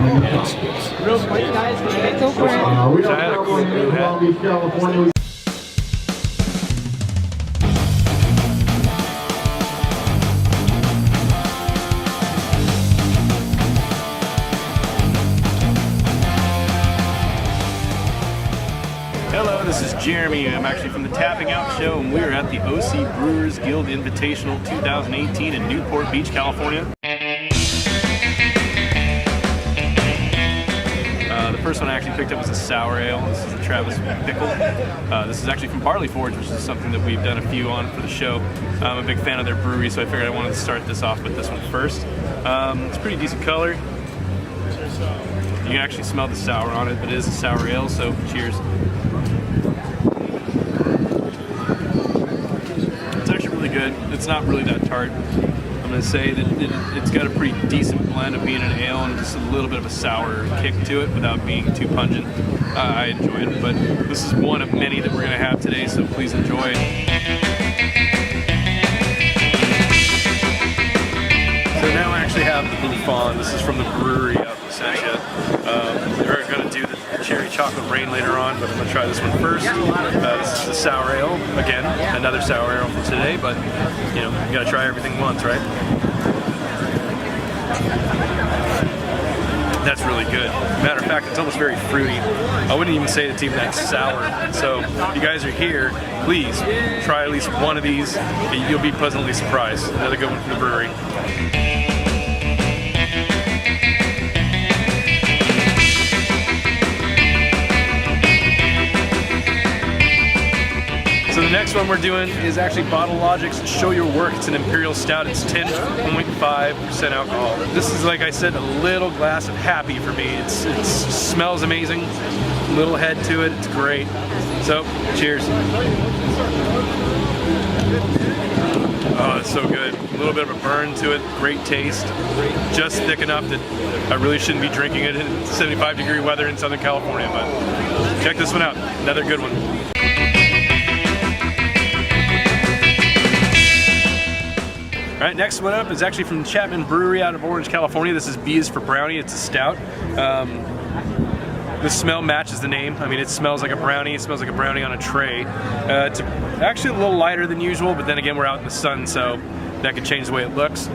Real quick, guys, go for it. I had a cool blue hat. Hello, this is Jeremy. I'm actually from the Tapping Out Show, and we're at the OC Brewers Guild Invitational 2018 in Newport Beach, California. The first one I actually picked up was a sour ale. This is a Travis Pickle. This is actually from Barley Forge, which is something that we've done a few on for the show. I'm a big fan of their brewery, so I figured I wanted to start this off with this one first. It's a pretty decent color. You can actually smell the sour on it, but it is a sour ale, so cheers. It's actually really good. It's not really that tart. I'm going to say that it's got a pretty decent blend of being an ale and just a little bit of a sour kick to it without being too pungent. I enjoy it, but this is one of many that we're going to have today, so please enjoy. So now I actually have the Blue Fawn. This is from the brewery out in Sentia. We're going to do the cherry chocolate rain later on, but I'm going to try this one first. This is the sour ale. Again, another sour ale for today, but you know, you got to try everything once, right? That's really good. Matter of fact, it's almost very fruity. I wouldn't even say it's even that sour. So if you guys are here, please try at least one of these. You'll be pleasantly surprised. Another good one from the brewery. So the next one we're doing is actually Bottle Logic's Show Your Work. It's an Imperial Stout. It's 10.5% alcohol. This is, like I said, a little glass of happy for me. It smells amazing. Little head to it. It's great. So, cheers. Oh, it's so good. A little bit of a burn to it. Great taste. Just thick enough that I really shouldn't be drinking it in 75-degree weather in Southern California. But check this one out. Another good one. All right, next one up is actually from Chapman Brewery out of Orange, California. This is B is for Brownie. It's a stout. The smell matches the name. I mean, it smells like a brownie. It smells like a brownie on a tray. It's actually a little lighter than usual, but then again, we're out in the sun, so that could change the way it looks.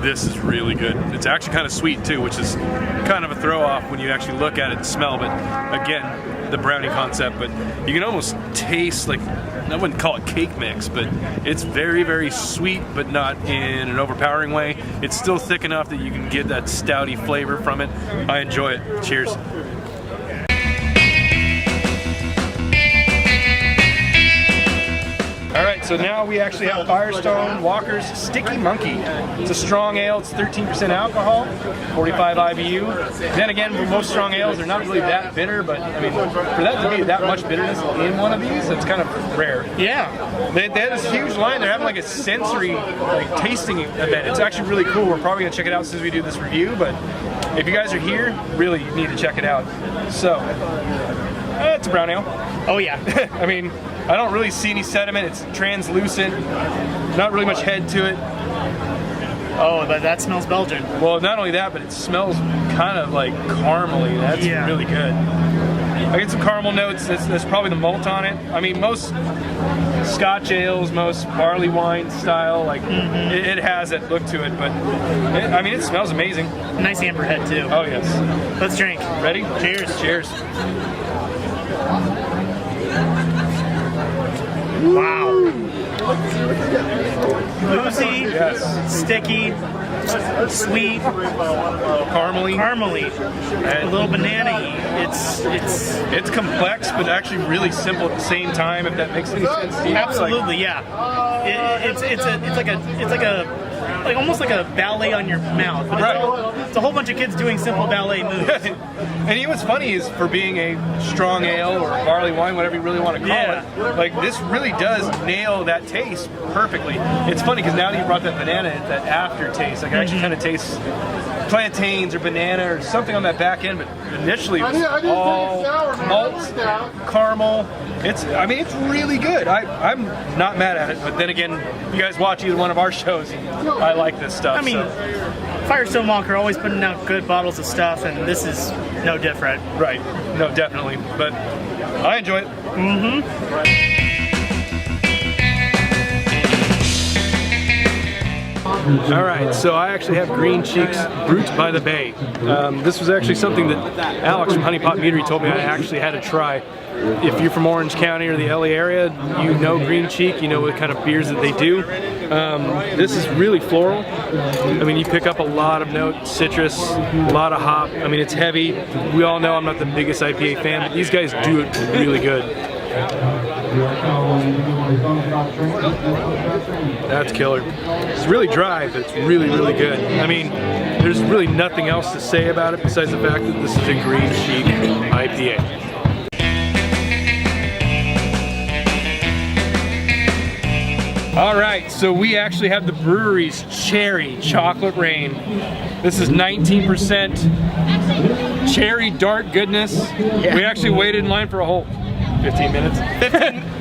This is really good. It's actually kind of sweet too, which is kind of a throw off when you actually look at it and smell, but again, the brownie concept, but you can almost taste, like, I wouldn't call it cake mix, but it's very, very sweet, but not in an overpowering way. It's still thick enough that you can get that stouty flavor from it. I enjoy it. Cheers. Alright, so now we actually have Firestone Walker's Sticky Monkey. It's a strong ale, it's 13% alcohol, 45 IBU. Then again, most strong ales are not really that bitter, but I mean, for that to be that much bitterness in one of these, it's kind of rare. Yeah. They had this huge line, they're having like a sensory tasting event. It's actually really cool. We're probably going to check it out as soon as we do this review, but if you guys are here, really, you need to check it out. So, it's a brown ale. Oh yeah. I mean, I don't really see any sediment. It's translucent, not really much head to it. Oh, but that smells Belgian. Well, not only that, but it smells kind of like caramely. That's really good. I get some caramel notes. That's probably the malt on it. I mean, most Scotch ales, most barley wine style, like it has that look to it. But I mean, it smells amazing. Nice amber head too. Oh yes. Let's drink. Ready? Cheers. Cheers. Wow. Boozy, sticky, sweet, caramely, a little banana-y. It's complex, but actually really simple at the same time. If that makes any sense to you. Absolutely, yeah. It's like almost like a ballet on your mouth. But it's a whole bunch of kids doing simple ballet moves. And you know what's funny is, for being a strong ale or barley wine, whatever you really want to call it, like this really does nail that taste perfectly. It's funny because now that you brought that banana, that aftertaste, like it actually kind of tastes plantains or banana or something on that back end, but initially it was all malt, caramel. I mean, it's really good. I'm not mad at it, but then again, you guys watch either one of our shows, I like this stuff. I mean, so. Firestone Walker always putting out good bottles of stuff, and this is no different. Right. No, definitely. But I enjoy it. All right, so I actually have Green Cheeks Brut by the Bay. This was actually something that Alex from Honey Pot Meadery told me I actually had to try. If you're from Orange County or the LA area, you know Green Cheek, you know what kind of beers that they do. This is really floral. I mean, you pick up a lot of notes, citrus, a lot of hop. I mean, it's heavy. We all know I'm not the biggest IPA fan, but these guys do it really good. That's killer. It's really dry, but it's really, really good. I mean, there's really nothing else to say about it besides the fact that this is a Green Cheek IPA. All right, so we actually have the brewery's Cherry Chocolate Rain. This is 19% cherry dark goodness. Yeah. We actually waited in line for a whole 15 minutes.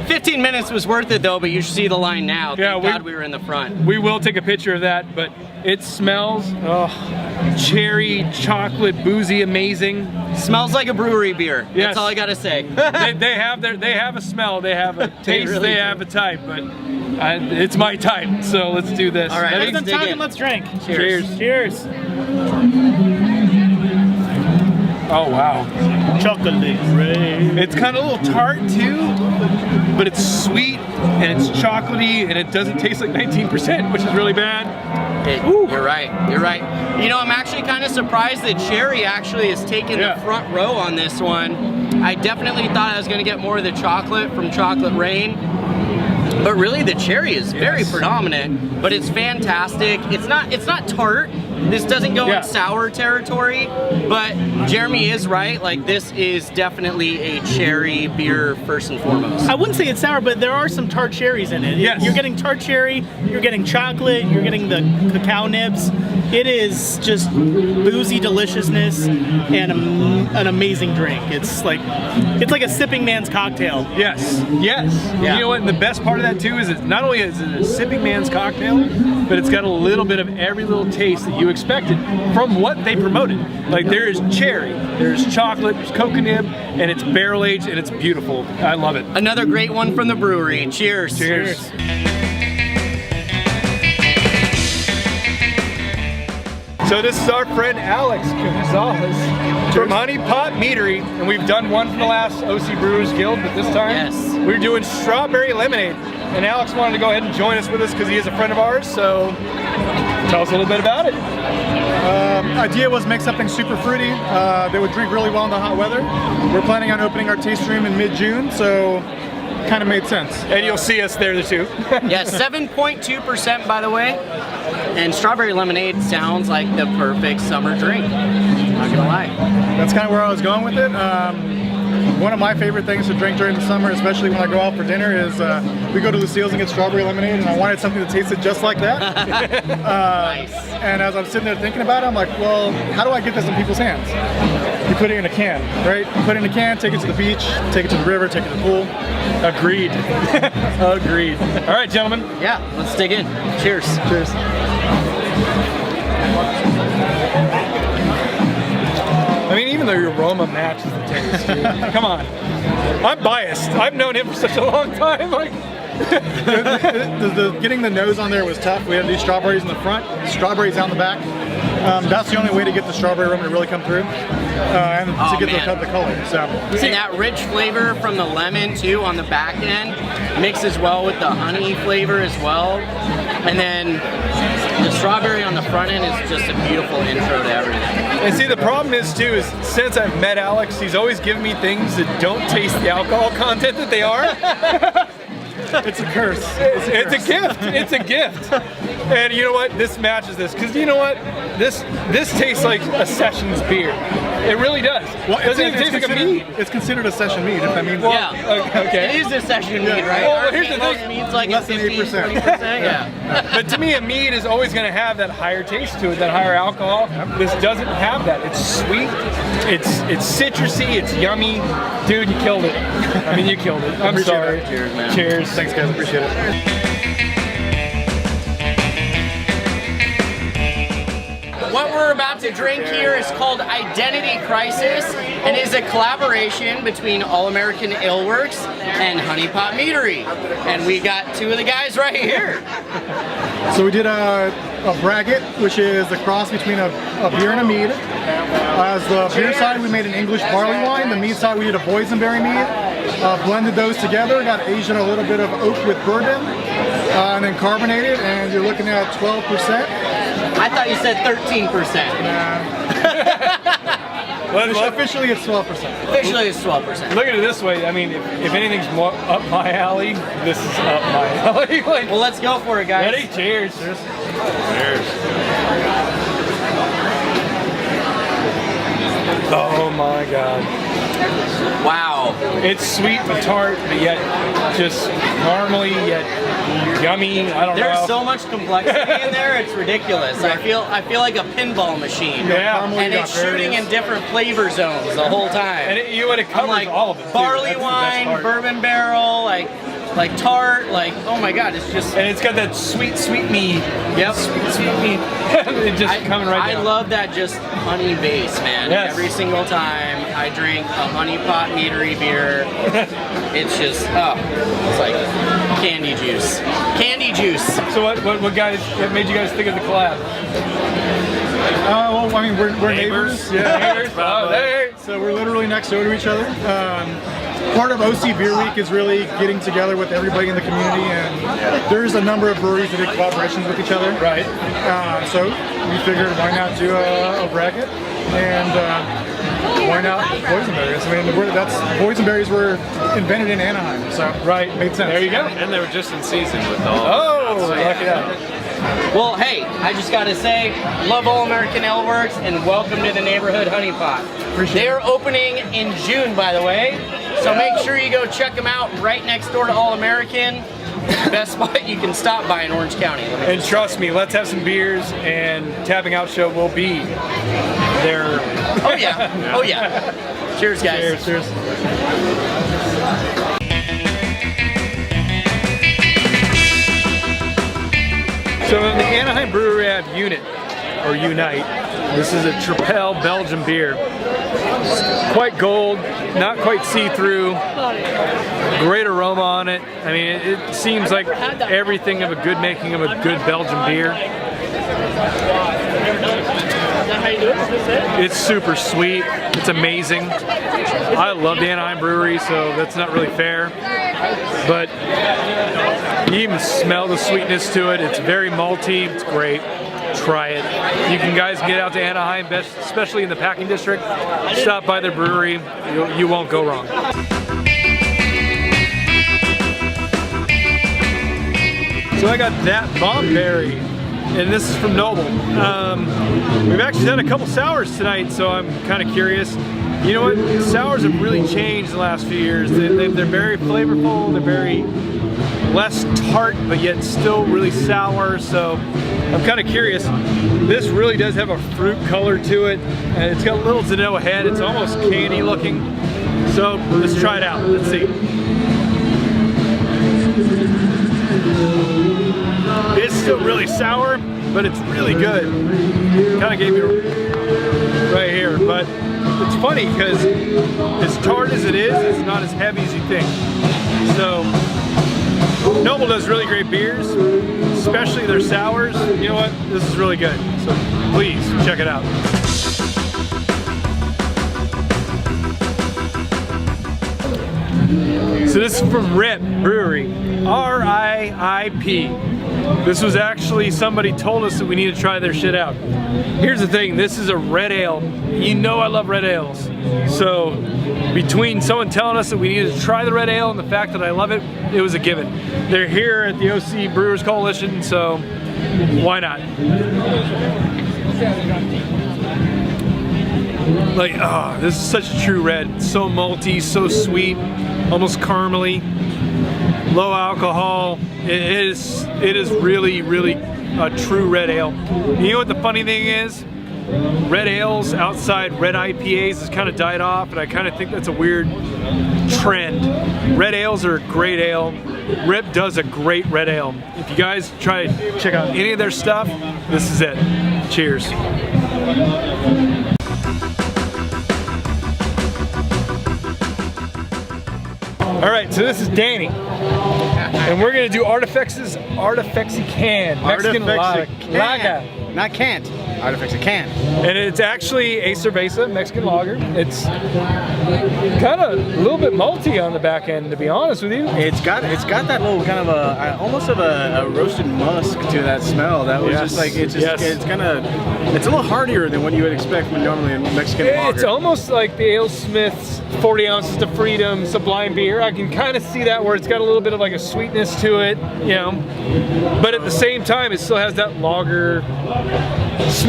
15 minutes was worth it though, but you should see the line now. Yeah, Thank God we were in the front. We will take a picture of that, but it smells cherry, chocolate, boozy, amazing. Smells like a brewery beer. Yes. That's all I gotta say. they have a smell, they have a taste, really they do. have a type, but it's my type, so let's do this. All right, Ready? Let's talk and let's drink. Cheers. Cheers. Oh wow. Chocolate rain. It's kind of a little tart too, but it's sweet and it's chocolatey and it doesn't taste like 19%, which is really bad. You're right. You're right. You know, I'm actually kind of surprised that Cherry actually has taken the front row on this one. I definitely thought I was going to get more of the chocolate from Chocolate Rain. But really the cherry is very predominant, but it's fantastic. It's not tart. This doesn't go in sour territory, but Jeremy is right. Like, this is definitely a cherry beer first and foremost. I wouldn't say it's sour, but there are some tart cherries in it. Yes. You're getting tart cherry, you're getting chocolate, you're getting the cacao nibs. It is just boozy deliciousness and an amazing drink. It's like a sipping man's cocktail. Yes, yes. Yeah. You know what? And the best part of that too is not only is it a sipping man's cocktail, but it's got a little bit of every little taste that you expected from what they promoted. Like, there is cherry, there's chocolate, there's cocoa nib, and it's barrel aged and it's beautiful. I love it. Another great one from the brewery. Cheers. Cheers. So this is our friend Alex Gonzalez from Honey Pot Meadery, and we've done one from the last OC Brewers Guild, but this time we're doing strawberry lemonade. And Alex wanted to go ahead and join us with us because he is a friend of ours, so tell us a little bit about it. Idea was make something super fruity. They would drink really well in the hot weather. We're planning on opening our taste room in mid-June, so kind of made sense. And you'll see us there too. Yes, 7.2% by the way. And strawberry lemonade sounds like the perfect summer drink. Not gonna lie. That's kind of where I was going with it. One of my favorite things to drink during the summer, especially when I go out for dinner, is we go to Lucille's and get strawberry lemonade, and I wanted something that tasted just like that. Nice. And as I'm sitting there thinking about it, I'm like, well, how do I get this in people's hands? You put it in a can, right? You put it in a can, take it to the beach, take it to the river, take it to the pool. Agreed. Agreed. All right, gentlemen. Yeah, let's dig in. Cheers. Cheers. I mean, even the aroma matches the taste, dude. Come on. I'm biased. I've known him for such a long time. Like, Getting the nose on there was tough. We had these strawberries in the front, strawberries out in the back. That's the only way to get the strawberry aroma to really come through, and to get the color. So, and that rich flavor from the lemon too on the back end mixes well with the honey flavor as well. And then the strawberry on the front end is just a beautiful intro to everything. and see, the problem is too, is since I've met Alex, he's always given me things that don't taste the alcohol content that they are. it's a curse. It's a gift. It's a gift. And you know what? This matches this, because you know what? This tastes like a sessions beer. It really does. Well, Doesn't it taste like a mead? It's considered a session mead, if that means. Okay. It is a session mead, right? Well, here's the thing. Mead's like Less than 50%, 8%. 20%. Yeah. But to me, a mead is always going to have that higher taste to it, that higher alcohol. This doesn't have that. It's sweet. It's citrusy. It's yummy. Dude, you killed it. I mean, you killed it. I'm sorry. Cheers, man. Cheers. Thanks, guys. Appreciate it. what we're about to drink here is called Identity Crisis and is a collaboration between All American Ale Works and Honey Pot Meadery. And we got two of the guys right here. So we did a braggot, which is a cross between a beer and a mead. As the beer side, we made an English barley wine. The mead side, we did a boysenberry mead. Blended those together, got aged in a little bit of oak with bourbon, and then carbonated, and you're looking at 12%. I thought you said 13%. Officially, it's 12%. Officially, it's 12%. Look at it this way. I mean, if anything's more up my alley, this is up my alley. Like, well, let's go for it, guys. ready? Cheers. Cheers. Oh my God. Wow. It's sweet but tart, but yet just caramely, yet yummy. I don't know. There's so much complexity in there, it's ridiculous. I feel like a pinball machine. Yeah. And it's shooting in different flavor zones the whole time. And you would have covered like all of it. Barley too. wine, bourbon barrel, like tart, like, oh my God, it's just. And it's got that sweet mead. Yep. Sweet mead. It just coming right down. I love that just honey base, man. Yes. Every single time I drink a Honey Pot Meadery beer, it's just, it's like candy juice. Candy juice. So what made you guys think of the collab? Well, I mean, we're neighbors. Yeah, neighbors. Oh, hey. So we're literally next door to each other. Part of OC Beer Week is really getting together with everybody in the community, and there's a number of breweries that do collaborations with each other. Right. So we figured, why not do a bracket, and why not boysenberries? I mean, boysenberries were invented in Anaheim, so right, made sense. There you go. And they were just in season with all. Oh, look at that. Well, hey, I just gotta say, love All American Ale Works and welcome to the neighborhood Honey Pot. They're opening in June, by the way, so make sure you go check them out right next door to All American. Best spot you can stop by in Orange County. And trust me, let's have some beers, and Tapping Out Show will be there. Oh yeah, oh yeah. Cheers, guys. Cheers. So in the Anaheim Brewery I have Unite. This is a Tripel Belgian beer. It's quite gold, not quite see-through. Great aroma on it. I mean, it seems like everything of a good making of a good Belgian beer. It's super sweet. It's amazing. I love the Anaheim Brewery, so that's not really fair. But you even smell the sweetness to it. It's very malty. It's great. Try it. You can guys get out to Anaheim, especially in the packing district. Stop by their brewery. You won't go wrong. So I got that Bomberry, and this is from Noble. We've actually done a couple sours tonight, so I'm kind of curious. You know what? Sours have really changed the last few years. They're very flavorful. They're very less tart, but yet still really sour. So I'm kind of curious. This really does have a fruit color to it, and it's got a little to no head. It's almost candy looking. So let's try it out. Let's see. It's still really sour, but it's really good. Kind of gave me right here, but it's funny because as tart as it is, it's not as heavy as you think. So Noble does really great beers, especially their sours. You know what? This is really good. So please check it out. So this is from RIP Brewery, R-I-I-P. This was actually, somebody told us that we need to try their shit out. Here's the thing, this is a red ale. You know I love red ales. So between someone telling us that we needed to try the red ale and the fact that I love it, it was a given. They're here at the OC Brewers Coalition, so why not? Like, oh, this is such a true red. So malty, so sweet, almost caramely, low alcohol. It is really, really a true red ale. You know what the funny thing is? red ales outside red IPAs has kind of died off, and I kind of think that's a weird trend. Red ales are a great ale. Rip does a great red ale. If you guys try to check out any of their stuff, this is it. Cheers. All right, so this is Danny, and we're gonna do Artifex's Artifexy Can, Mexican lager. Not can't. Artifexy can. And it's actually a cerveza, Mexican lager. It's kind of a little bit malty on the back end, to be honest with you. It's got that little kind of almost of a roasted musk to that smell. That was just like it's a little heartier than what you would expect from normally in Mexican lager. It's almost like the AleSmith's 40 ounces to freedom Sublime beer. I can kind of see that where it's got a little bit of like a sweetness to it, you know, but at the same time it still has that lager smell.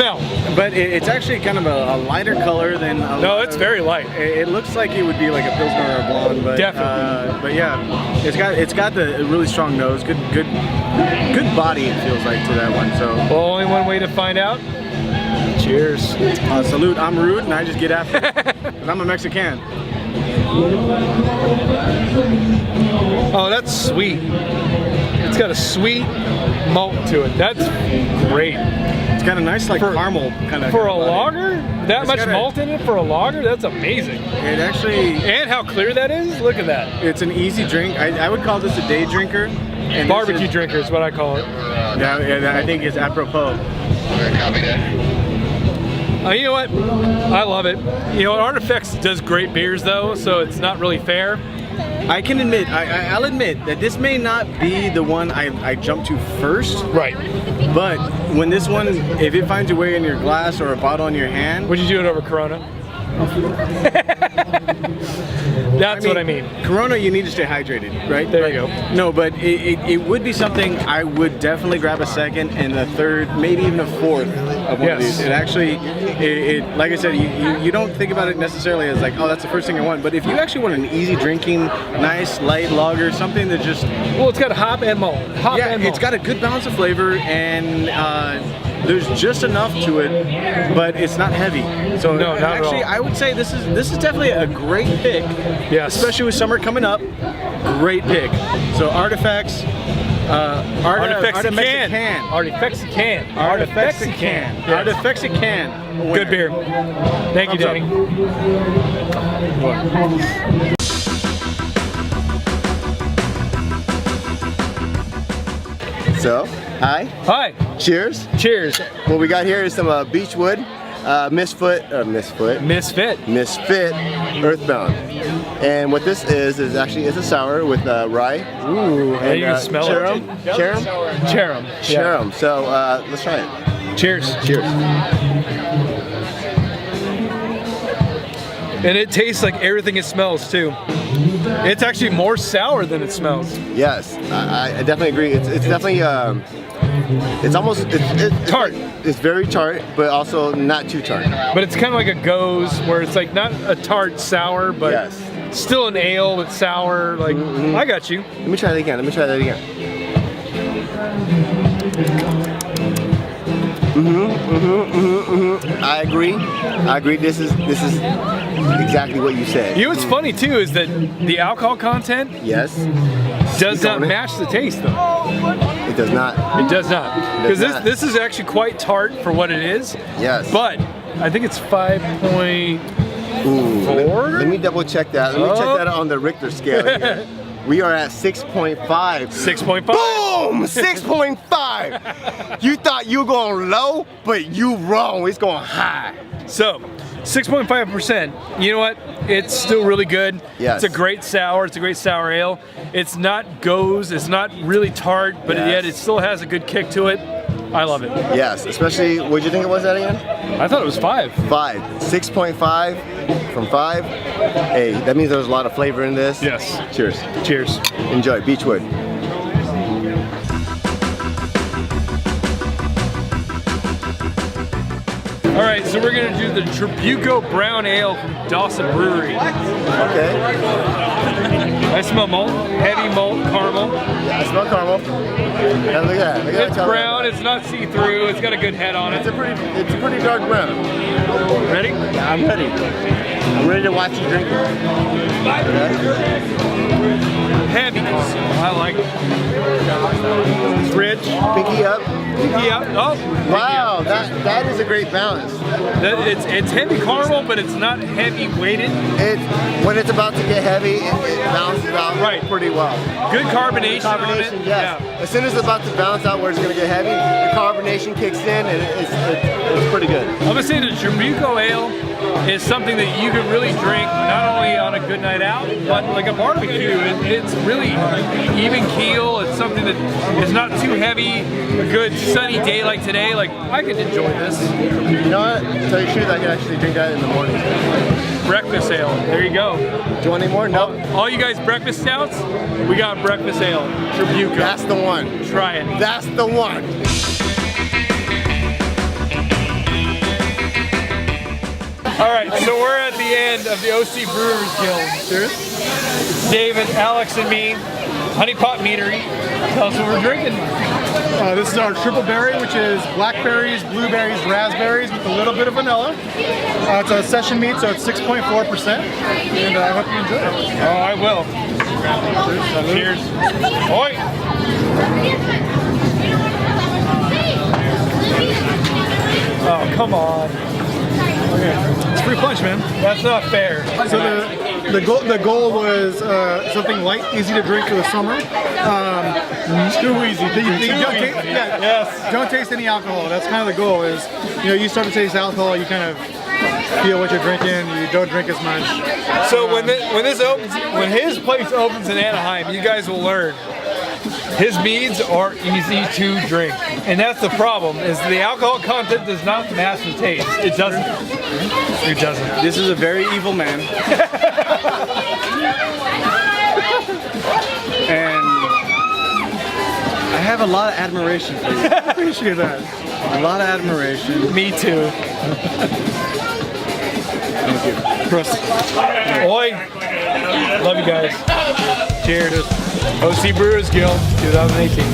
But it's actually kind of a lighter color than. No, it's very light. It looks like it would be like a Pilsner or a blonde, but definitely. But yeah, it's got the really strong nose, good body. It feels like to that one. So well, only one way to find out. Cheers. Salute. I'm rude, and I just get after it. 'Cause I'm a Mexican. Oh, that's sweet. It's got a sweet malt to it. That's great. It's got a nice like caramel kind of. For a lager? That much malt in it for a lager? That's amazing. It actually. And how clear that is? Look at that. It's an easy drink. I would call this a day drinker. And barbecue drinker is what I call it. Yeah, I think it's apropos. Copy that. You know what? I love it. You know, Artifex does great beers though, so it's not really fair. I can admit, I'll admit that this may not be the one I jump to first. Right. But when this one, if it finds a way in your glass or a bottle in your hand. Would you do it over Corona? That's what I mean. Corona, you need to stay hydrated, right? There you go. No, but it would be something I would definitely grab a second and a third, maybe even a fourth of one of these. It actually, like I said, you don't think about it necessarily as like, oh, that's the first thing I want. But if you actually want an easy drinking, nice light lager, something that just well, it's got hop and malt. It's got a good balance of flavor and. There's just enough to it, but it's not heavy. So no, not actually, at all. I would say this is definitely a great pick. Yes. Especially with summer coming up. Great pick. So Artifacts. Artifexy Can. Good beer. Thank you, Danny. So, hi. Hi. Cheers. Cheers. What we got here is some Beechwood, Misfit, Earthbound. And what this is actually a sour with rye. Ooh, and you can smell Cherum. Yeah. So let's try it. Cheers. Cheers. And it tastes like everything it smells too. It's actually more sour than it smells. Yes, I definitely agree. It's definitely it's almost tart. It's very tart, but also not too tart. But it's kind of like a goes, where it's like not a tart sour, but still an ale with sour. Like I got you. Let me try that again. I agree. This is exactly what you said. You know what's funny too is that the alcohol content does not match the taste though. It does not. It does not. Because this is actually quite tart for what it is. Yes. But I think it's 5.4. Let me double check that. Let me check that on the Richter scale here. We are at 6.5. 6.5. Boom! 6.5. You thought you were going low, but you wrong. It's going high. So, 6.5%. You know what? It's still really good. Yes. It's a great sour. It's a great sour ale. It's not goes. It's not really tart, but yet it still has a good kick to it. I love it. Yes, especially, what'd you think it was at again? I thought it was 5. 6.5 from 5. Hey, that means there's a lot of flavor in this. Yes. Cheers. Cheers. Enjoy, Beechwood. All right, so we're gonna do the Tribuco Brown Ale from Dawson Brewery. Okay. I smell malt, heavy malt, caramel. I smell caramel. And look at that. Look at It's that color. brown, it's not see-through, it's got a good head on it. It's a pretty dark brown. Ready? I'm ready. I'm ready to watch you drink it. Heavy caramel, I like it. It's rich. Pinky up. Pinky up. Oh, Wow, that is a great balance. It's heavy caramel, but it's not heavy weighted. When it's about to get heavy, it balances out pretty well. Good carbonation on it. Carbonation, yes. Yeah. As soon as it's about to balance out where it's going to get heavy, the carbonation kicks in and it's pretty good. I'm gonna say the Tribuco Ale is something that you could really drink not only on a good night out, but like a barbecue. It's really even keel. It's something that is not too heavy. A good sunny day like today, like I could enjoy this. You know what? To tell you the truth, I can actually drink that in the morning. Breakfast ale. There you go. Do you want any more? No. All you guys breakfast stouts, we got breakfast ale. Tribuco. That's the one. Try it. That's the one. All right, so we're at the end of the OC Brewers Guild. Cheers. David, Alex, and me. Honey Pot Meadery. Tell us what we're drinking. This is our triple berry, which is blackberries, blueberries, raspberries with a little bit of vanilla. It's a session meat, so it's 6.4%. And I hope you enjoy it. Oh, I will. Cheers. Oi! Oh, come on. It's free punch, man. That's not fair. So the goal was something light, easy to drink for the summer. Too easy. Yes. Don't taste any alcohol. That's kind of the goal. Is you start to taste alcohol, you kind of feel what you're drinking. You don't drink as much. So when his place opens in Anaheim, you guys will learn. His meads are easy to drink, and that's the problem. Is the alcohol content does not match the taste. It doesn't. It doesn't. This is a very evil man. And I have a lot of admiration for you. I appreciate that. A lot of admiration. Me too. Thank you. Prost. Oi. Love you guys. Cheers. OC Brewers Guild 2018.